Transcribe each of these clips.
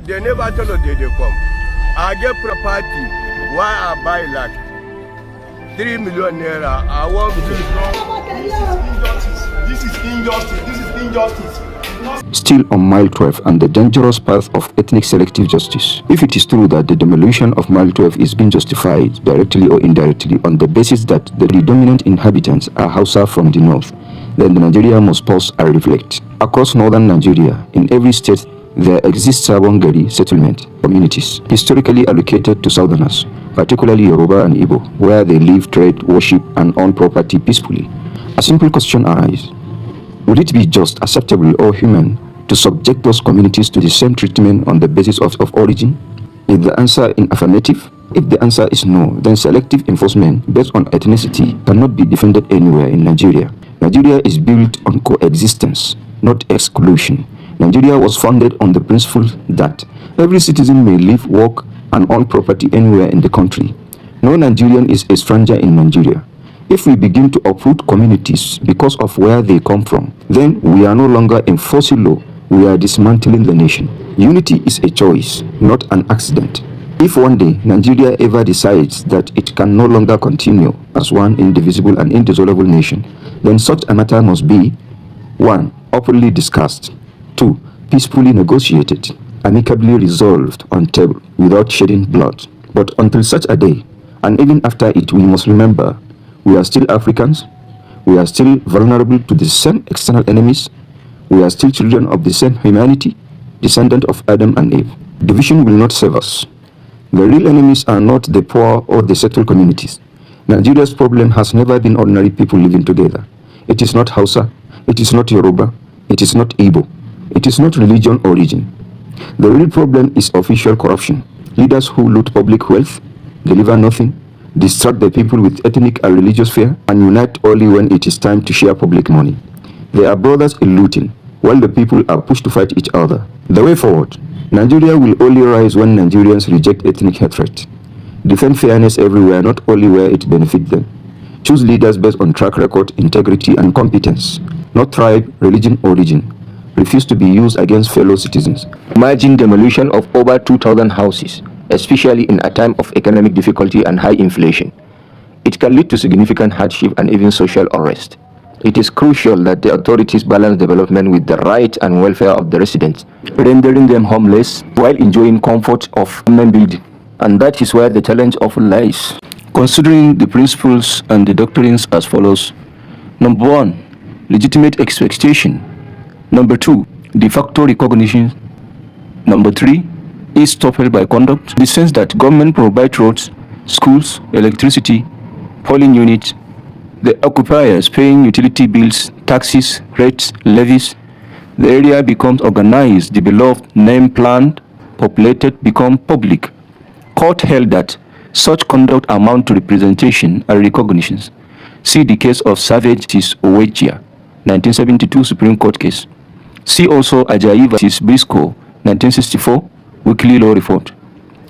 They never tell us they come. I get property. Why I buy like 3 million naira? I want This is injustice. This is injustice. Still on mile 12 and the dangerous path of ethnic selective justice. If it is true that the demolition of mile 12 is being justified directly or indirectly on the basis that the dominant inhabitants are Hausa from the north, then Nigeria must pause and reflect. Across northern Nigeria, in every state, there exists Sabongari settlement communities, historically allocated to southerners, particularly Yoruba and Igbo, where they live, trade, worship, and own property peacefully. A simple question arises. Would it be just, acceptable, or human to subject those communities to the same treatment on the basis of origin? Is the answer in affirmative? If the answer is no, then selective enforcement based on ethnicity cannot be defended anywhere in Nigeria. Nigeria is built on coexistence, not exclusion. Nigeria was founded on the principle that every citizen may live, work, and own property anywhere in the country. No Nigerian is a stranger in Nigeria. If we begin to uproot communities because of where they come from, then we are no longer enforcing law, we are dismantling the nation. Unity is a choice, not an accident. If one day Nigeria ever decides that it can no longer continue as one indivisible and indissoluble nation, then such a matter must be 1. Openly discussed, 2. Peacefully negotiated, amicably resolved on table without shedding blood. But until such a day, and even after it, we must remember we are still Africans, we are still vulnerable to the same external enemies, we are still children of the same humanity, descendant of Adam and Eve. Division will not save us. The real enemies are not the poor or the settled communities. Nigeria's problem has never been ordinary people living together. It is not Hausa, it is not Yoruba, it is not Igbo, it is not religion or region. The real problem is official corruption. Leaders who loot public wealth, deliver nothing, distract the people with ethnic and religious fear, and unite only when it is time to share public money. They are brothers in looting, while the people are pushed to fight each other. The way forward, Nigeria will only rise when Nigerians reject ethnic hatred. Defend fairness everywhere, not only where it benefits them. Choose leaders based on track record, integrity, and competence, not tribe, religion, or region. Refuse to be used against fellow citizens. Imagine demolition of over 2,000 houses, especially in a time of economic difficulty and high inflation. It can lead to significant hardship and even social unrest. It is crucial that the authorities balance development with the right and welfare of the residents, rendering them homeless while enjoying comfort of permanent building. And that is where the challenge often lies. Considering the principles and the doctrines as follows. Number 1, legitimate expectation. Number 2, de facto recognition. Number 3, is stopped by conduct, in the sense that government provides roads, schools, electricity, polling units, the occupiers paying utility bills, taxes, rates, levies. The area becomes organized, developed, named, planned, populated, become public. Court held that such conduct amount to representation and recognitions. See the case of Savage v. Owechia, 1972 Supreme Court case. See also Ajayi v. Briscoe, 1964 Weekly Law Report.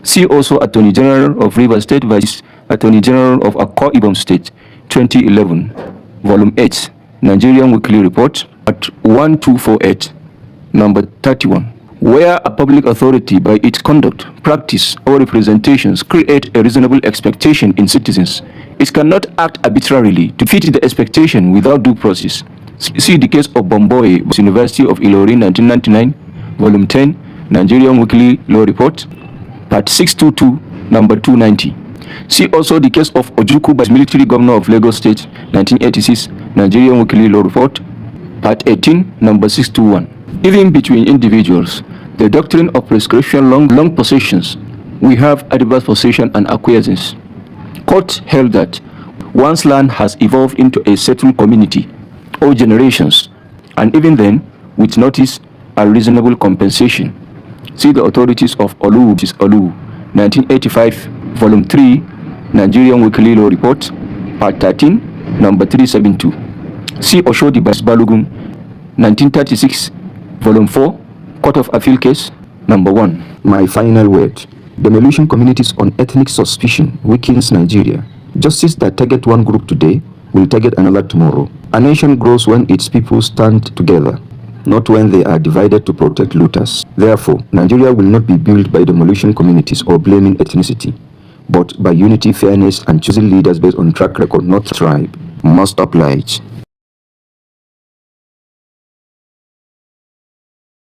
See also Attorney General of Rivers State vs. Attorney General of Akwa Ibom State, 2011, Volume 8, Nigerian Weekly Report, at 1248, number 31. Where a public authority by its conduct, practice, or representations create a reasonable expectation in citizens, it cannot act arbitrarily to fit the expectation without due process. See the case of Bomboy, University of Ilorin, 1999, Volume 10, Nigerian Weekly Law Report, Part 622, number 290. See also the case of Ojukwu by Military Governor of Lagos State, 1986, Nigerian Weekly Law Report, Part 18, number 621. Even between individuals, the doctrine of prescription long possessions, we have adverse possession and acquiescence. Court held that once land has evolved into a settled community or generations, and even then, with notice and reasonable compensation. See the authorities of Olu, 1985, Volume 3, Nigerian Weekly Law Report, Part 13, number 372. See Oshodi by Balogun, 1936, Volume 4, Court of Appeal Case, number 1. My final word. Demolition communities on ethnic suspicion weakens Nigeria. Justice that target one group today will target another tomorrow. A nation grows when its people stand together. not when they are divided to protect looters. Therefore, Nigeria will not be built by demolition communities or blaming ethnicity, but by unity, fairness, and choosing leaders based on track record, not tribe. Must oblige.